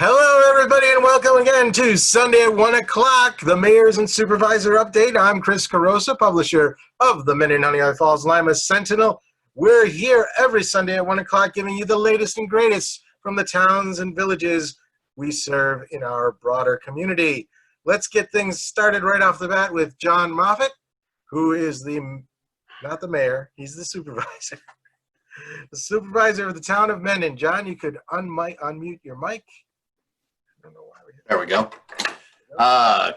Hello, everybody, and welcome again to Sunday at 1 o'clock, the Mayor's and Supervisor Update. I'm Chris Carosa, publisher of the Mendon-Honeoye Falls-Lima Sentinel. We're here every Sunday at 1 o'clock giving you the latest and greatest from the towns and villages we serve in our broader community. Let's get things started right off the bat with John Moffett, who is not the mayor, he's the supervisor. The supervisor of the town of Mendon. John, you could unmute your mic. There we go.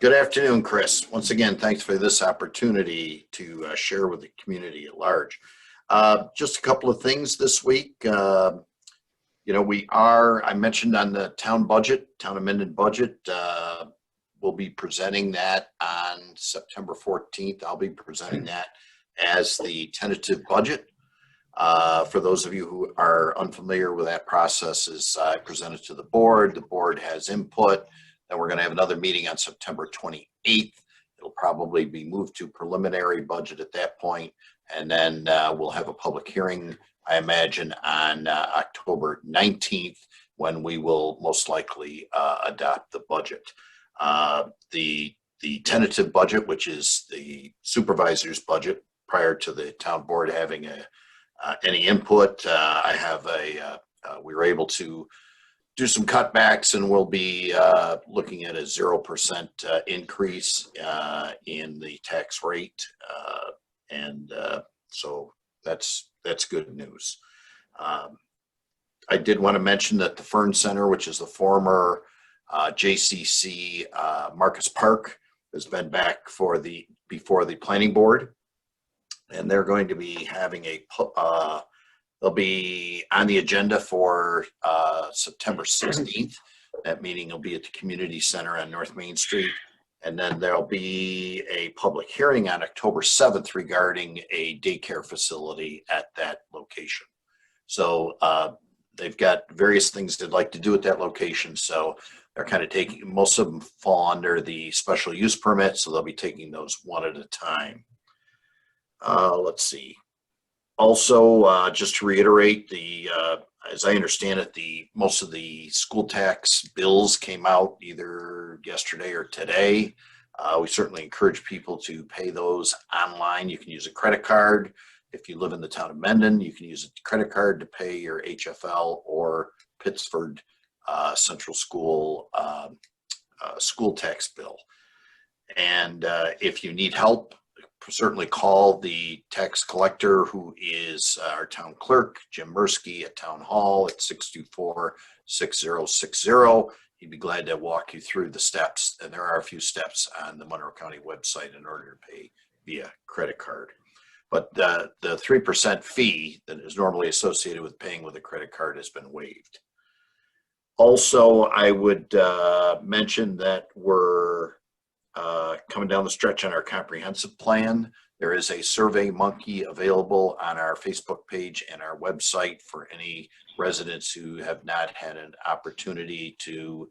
Good afternoon, Chris. Once again, thanks for this opportunity to share with the community at large. Just a couple of things this week. I mentioned on the town of Mendon budget, we'll be presenting that on September 14th. I'll be presenting that as the tentative budget. For those of you who are unfamiliar with that process, is I present it to the board has input, then we're going to have another meeting on September 28th. It'll probably be moved to preliminary budget at that point, and then we'll have a public hearing, I imagine, on October 19th, when we will most likely adopt the budget. The tentative budget, which is the supervisor's budget, prior to the town board having any input, we were able to do some cutbacks, and we'll be looking at a 0% increase in the tax rate, so that's good news. I did want to mention that the Fern Center, which is the former JCC Marcus Park, has been back before the planning board. And they're going to be having they'll be on the agenda for September 16th. That meeting will be at the community center on North Main Street. And then there'll be a public hearing on October 7th regarding a daycare facility at that location. So they've got various things they'd like to do at that location. So they're kind of most of them fall under the special use permit. So they'll be taking those one at a time. Let's see. Also, just to reiterate, as I understand it, most of the school tax bills came out either yesterday or today. We certainly encourage people to pay those online. You can use a credit card. If you live in the town of Mendon, you can use a credit card to pay your HFL or Pittsford Central School school tax bill. And if you need help, certainly call the tax collector, who is our town clerk, Jim Mursky, at Town Hall at 624-6060. He'd be glad to walk you through the steps. And there are a few steps on the Monroe County website in order to pay via credit card. But the 3% fee that is normally associated with paying with a credit card has been waived. Also, I would mention that we're coming down the stretch on our comprehensive plan. There is a Survey Monkey available on our Facebook page and our website for any residents who have not had an opportunity to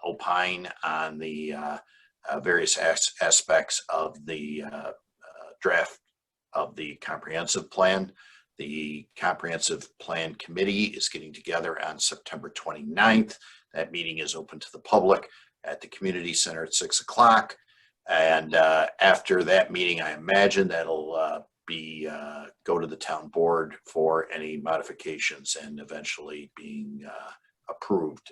opine on the various aspects of the draft of the comprehensive plan. The comprehensive plan committee is getting together on September 29th. That meeting is open to the public at the community center at 6 o'clock. And after that meeting, I imagine that'll go to the town board for any modifications and eventually being approved.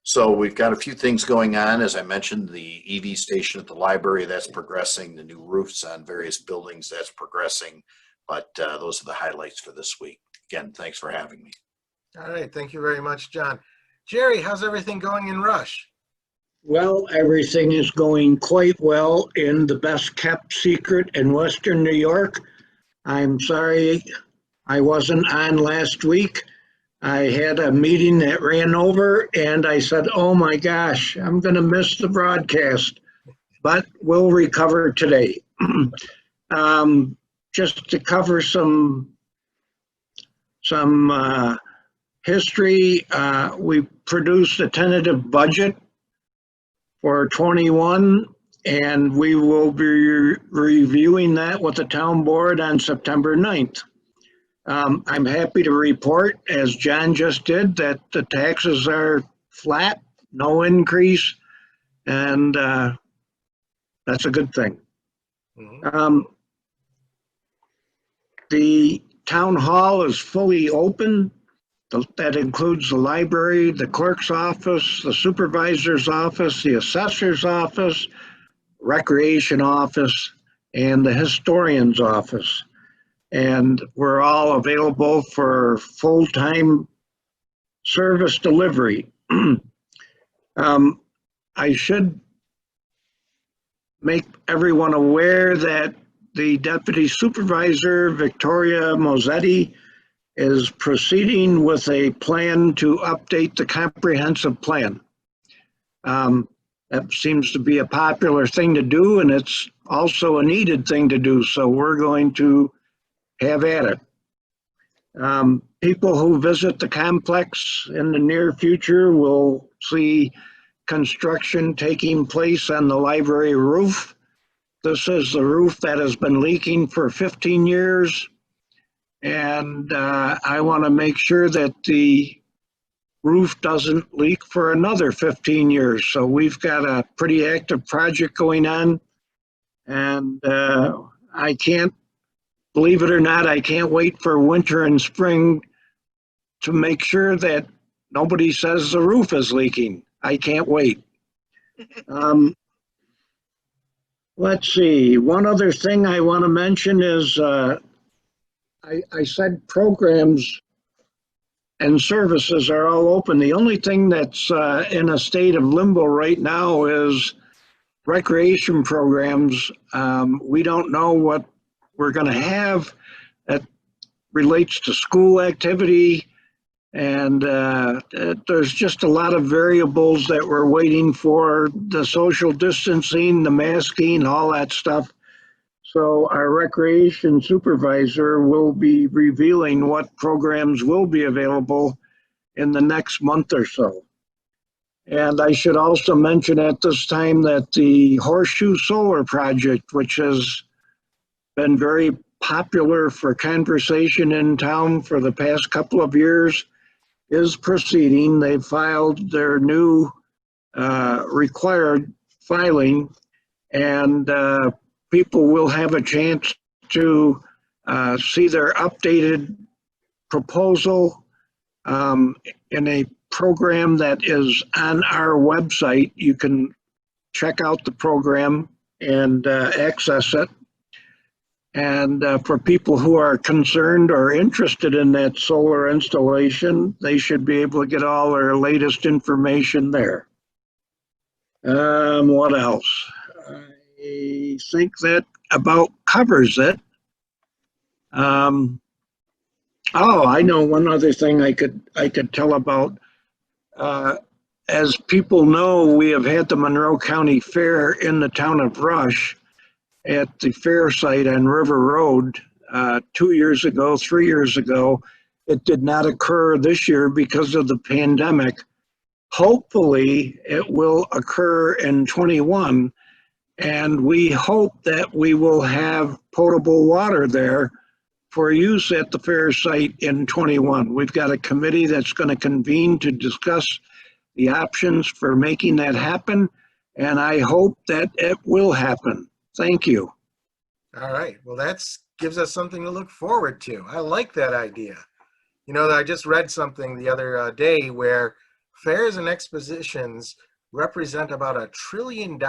So we've got a few things going on. As I mentioned, the EV station at the library, that's progressing. The new roofs on various buildings, that's progressing. But those are the highlights for this week. Again, thanks for having me. All right, thank you very much, John. Jerry, how's everything going in Rush? Well, everything is going quite well in the best kept secret in Western New York. I'm sorry I wasn't on last week. I had a meeting that ran over and I said, oh my gosh, I'm going to miss the broadcast, but we'll recover today. Just to cover some history, we produced a tentative budget for 21, and we will be reviewing that with the town board on September 9th. I'm happy to report, as John just did, that the taxes are flat, no increase, and that's a good thing. Mhm. The town hall is fully open. That includes the library, the clerk's office, the supervisor's office, the assessor's office, recreation office, and the historian's office. And we're all available for full-time service delivery. I should make everyone aware that the deputy supervisor, Victoria Mosetti, is proceeding with a plan to update the comprehensive plan. That seems to be a popular thing to do, and it's also a needed thing to do. So we're going to have at it. People who visit the complex in the near future will see construction taking place on the library roof. This is the roof that has been leaking for 15 years. And I want to make sure that the roof doesn't leak for another 15 years. So we've got a pretty active project going on. And I can't, believe it or not, I can't wait for winter and spring to make sure that nobody says the roof is leaking. I can't wait. Let's see. One other thing I want to mention is I said programs and services are all open. The only thing that's in a state of limbo right now is recreation programs. We don't know what we're going to have that relates to school activity. And there's just a lot of variables that we're waiting for, the social distancing, the masking, all that stuff. So our recreation supervisor will be revealing what programs will be available in the next month or so. And I should also mention at this time that the Horseshoe Solar Project, which has been very popular for conversation in town for the past couple of years, is proceeding. They filed their new required filing, and people will have a chance to see their updated proposal in a program that is on our website. You can check out the program and access it. And for people who are concerned or interested in that solar installation, they should be able to get all their latest information there. What else? I think that about covers it. Oh, I know one other thing I could tell about. As people know, we have had the Monroe County Fair in the town of Rush at the fair site on River Road 2 years ago, 3 years ago. It did not occur this year because of the pandemic. Hopefully, it will occur in '21, and we hope that we will have potable water there for use at the fair site in '21. We've got a committee that's going to convene to discuss the options for making that happen, and I hope that it will happen. Thank you. All right. Well, that gives us something to look forward to. I like that idea. You know, I just read something the other day where fairs and expositions represent about $1 trillion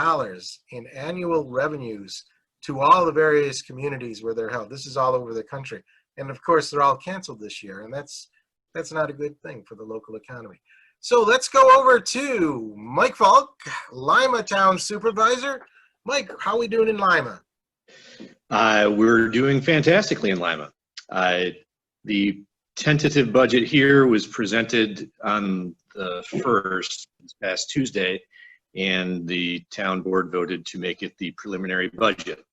in annual revenues to all the various communities where they're held. This is all over the country. And of course, they're all canceled this year. And that's not a good thing for the local economy. So let's go over to Mike Falk, Lima Town Supervisor. Mike, how are we doing in Lima? We're doing fantastically in Lima. The tentative budget here was presented on the 1st, this past Tuesday, and the town board voted to make it the preliminary budget.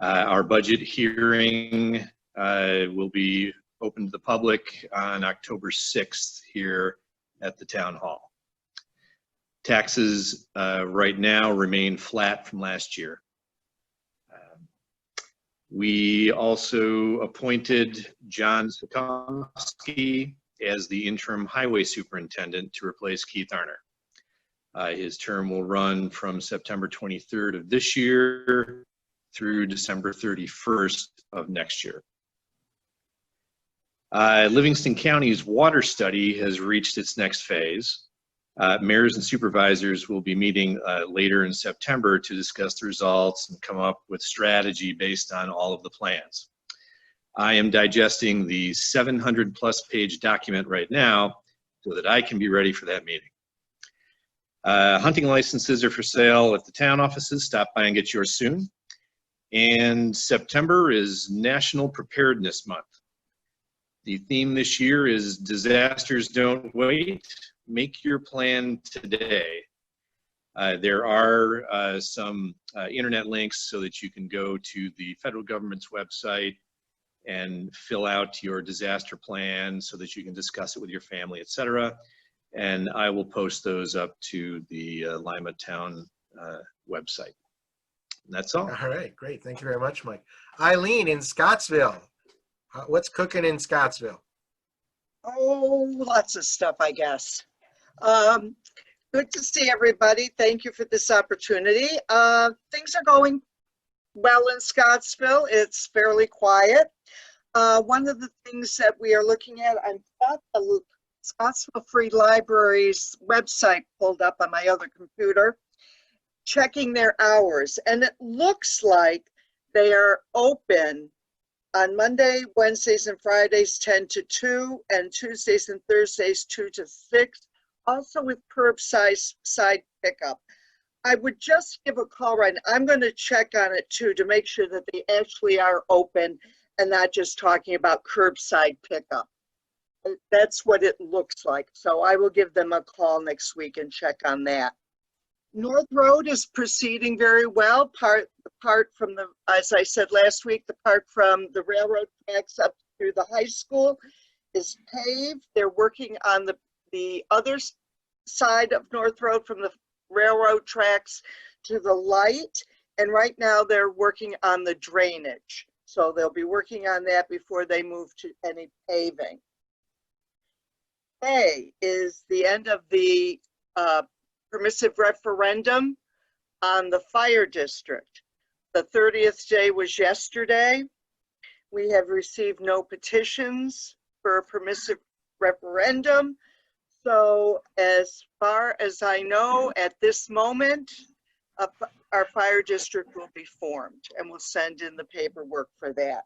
Our budget hearing will be open to the public on October 6th here at the town hall. Taxes right now remain flat from last year. We also appointed John Sukomsky as the interim highway superintendent to replace Keith Arner. His term will run from September 23rd of this year through December 31st of next year. Livingston County's water study has reached its next phase. Mayors and supervisors will be meeting later in September to discuss the results and come up with strategy based on all of the plans. I am digesting the 700+ page document right now so that I can be ready for that meeting. Hunting licenses are for sale at the town offices. Stop by and get yours soon. And September is National Preparedness Month. The theme this year is Disasters Don't Wait. Make your plan today. There are some internet links so that you can go to the federal government's website and fill out your disaster plan so that you can discuss it with your family, etc. And I will post those up to the Lima Town website. And that's all. All right, great. Thank you very much, Mike. Eileen in Scottsville. What's cooking in Scottsville? Oh, lots of stuff, I guess. Good to see everybody. Thank you for this opportunity. Things are going well in Scottsville. It's fairly quiet. One of the things that we are looking at, I've got the Scottsville Free Library's website pulled up on my other computer, checking their hours, and it looks like they are open on Monday, Wednesdays, and Fridays 10 to 2, and Tuesdays and Thursdays 2 to 6, also with curbside pickup. I would just give a call right now. I'm going to check on it too to make sure that they actually are open and not just talking about curbside pickup. That's what it looks like. So I will give them a call next week and check on that. North Road is proceeding very well. The part from the, as I said last week, the part from the railroad tracks up through the high school is paved. They're working on the other side of North Road from the railroad tracks to the light. And right now they're working on the drainage. So they'll be working on that before they move to any paving. May is the end of the permissive referendum on the fire district. The 30th day was yesterday. We have received no petitions for a permissive referendum. So as far as I know, at this moment, our fire district will be formed, and we'll send in the paperwork for that.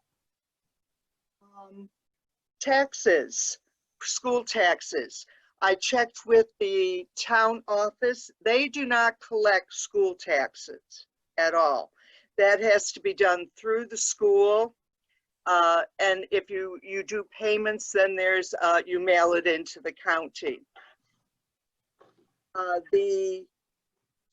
Taxes, school taxes. I checked with the town office. They do not collect school taxes at all. That has to be done through the school. And if you do payments, then there's, you mail it into the county. The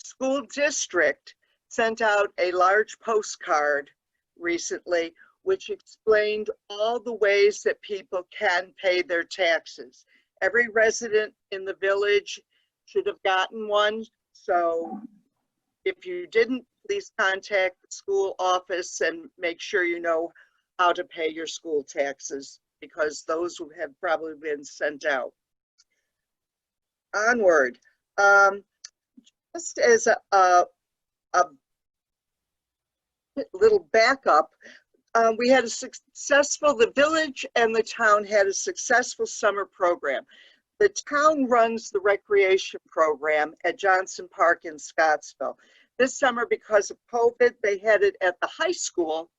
school district sent out a large postcard recently, which explained all the ways that people can pay their taxes. Every resident in the village should have gotten one. So if you didn't, please contact the school office and make sure you know how to pay your school taxes, because those have probably been sent out. Onward. Just as a little backup, we had a successful, the village and the town had a successful summer program. The town runs the recreation program at Johnson Park in Scottsville. This summer, because of COVID, they had it at the high school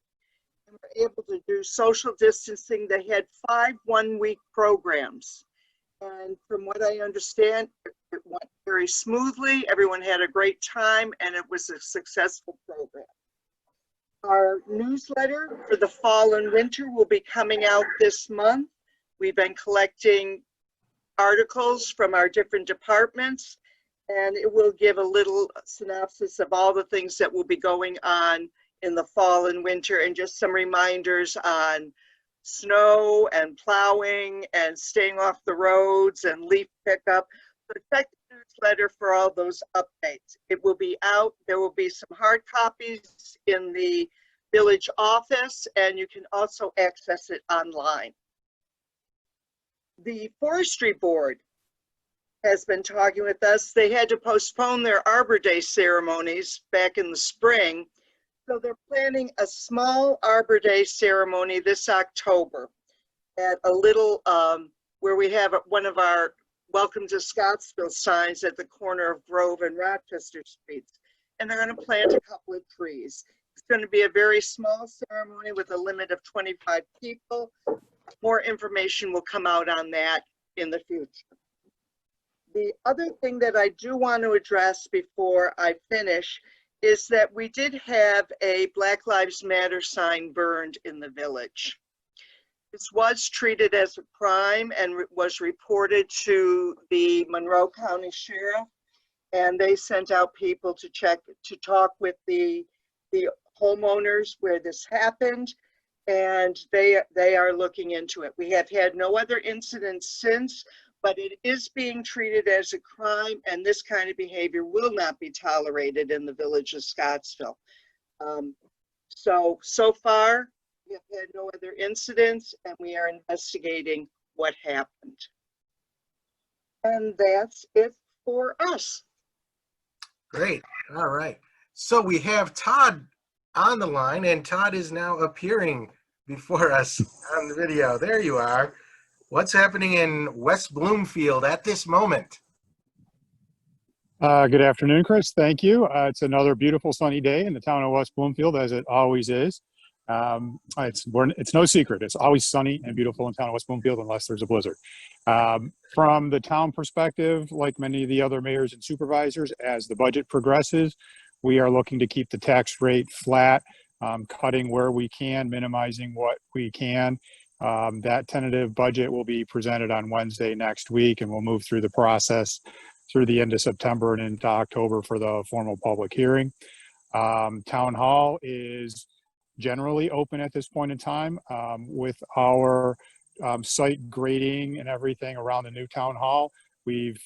and were able to do social distancing. They had 5 one-week programs. And from what I understand, it went very smoothly. Everyone had a great time, and it was a successful program. Our newsletter for the fall and winter will be coming out this month. We've been collecting articles from our different departments, and it will give a little synopsis of all the things that will be going on in the fall and winter, and just some reminders on snow and plowing and staying off the roads and leaf pickup. So check the newsletter for all those updates. It will be out. There will be some hard copies in the village office, and you can also access it online. The Forestry Board has been talking with us. They had to postpone their Arbor Day ceremonies back in the spring. So they're planning a small Arbor Day ceremony this October at a little, where we have one of our Welcome to Scottsville signs at the corner of Grove and Rochester Streets. And they're going to plant a couple of trees. It's going to be a very small ceremony with a limit of 25 people. More information will come out on that in the future. The other thing that I do want to address before I finish is that we did have a Black Lives Matter sign burned in the village. This was treated as a crime and was reported to the Monroe County Sheriff, and they sent out people to talk with the homeowners where this happened, and they are looking into it. We have had no other incidents since, but it is being treated as a crime, and this kind of behavior will not be tolerated in the village of Scottsville. So far, we have had no other incidents, and we are investigating what happened. And that's it for us. Great. All right. So we have Todd on the line, and Todd is now appearing before us on the video. There you are. What's happening in West Bloomfield at this moment? Good afternoon, Chris. Thank you. It's another beautiful sunny day in the town of West Bloomfield, as it always is. It's no secret. It's always sunny and beautiful in town of West Bloomfield unless there's a blizzard. From the town perspective, like many of the other mayors and supervisors, as the budget progresses, we are looking to keep the tax rate flat, cutting where we can, minimizing what we can. That tentative budget will be presented on Wednesday next week, and we'll move through the process through the end of September and into October for the formal public hearing. Town Hall is generally open at this point in time with our site grading and everything around the new town hall. We've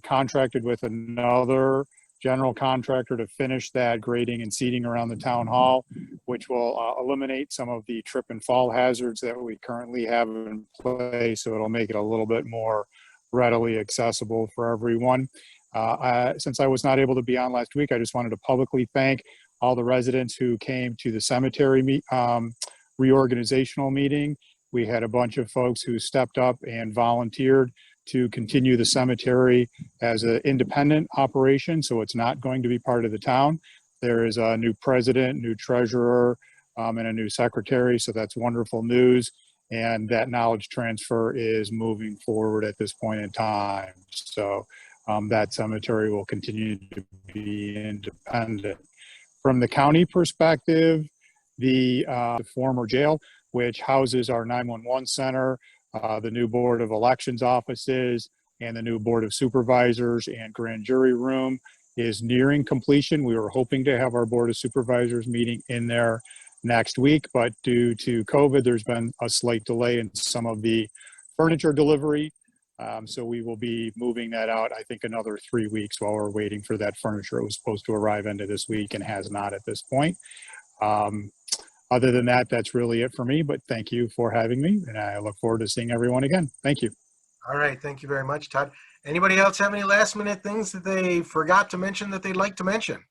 contracted with another general contractor to finish that grading and seating around the town hall, which will eliminate some of the trip and fall hazards that we currently have in place. So it'll make it a little bit more readily accessible for everyone. Since I was not able to be on last week, I just wanted to publicly thank all the residents who came to the cemetery reorganizational meeting. We had a bunch of folks who stepped up and volunteered to continue the cemetery as an independent operation, so it's not going to be part of the town. There is a new president, new treasurer, and a new secretary, so that's wonderful news. And that knowledge transfer is moving forward at this point in time. So that cemetery will continue to be independent. From the county perspective, the former jail, which houses our 911 center, the new Board of Elections offices, and the new Board of Supervisors and grand jury room is nearing completion. We were hoping to have our Board of Supervisors meeting in there next week, but due to COVID, there's been a slight delay in some of the furniture delivery. So we will be moving that out, I think, another 3 weeks while we're waiting for that furniture. It was supposed to arrive end of this week and has not at this point. Other than that, that's really it for me, but thank you for having me, and I look forward to seeing everyone again. Thank you. All right. Thank you very much, Todd. Anybody else have any last minute things that they forgot to mention that they'd like to mention?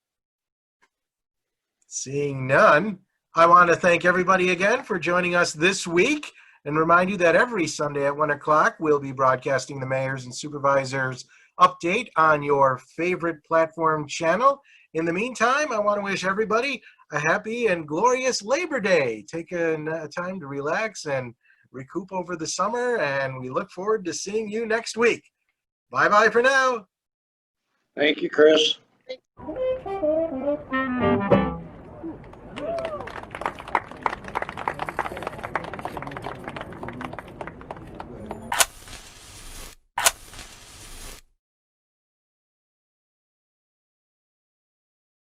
Seeing none, I want to thank everybody again for joining us this week and remind you that every Sunday at 1 o'clock, we'll be broadcasting the Mayors and Supervisors update on your favorite platform channel. In the meantime, I want to wish everybody a happy and glorious Labor Day. Take a time to relax and recoup over the summer, and we look forward to seeing you next week. Bye-bye for now. Thank you, Chris. Thank you.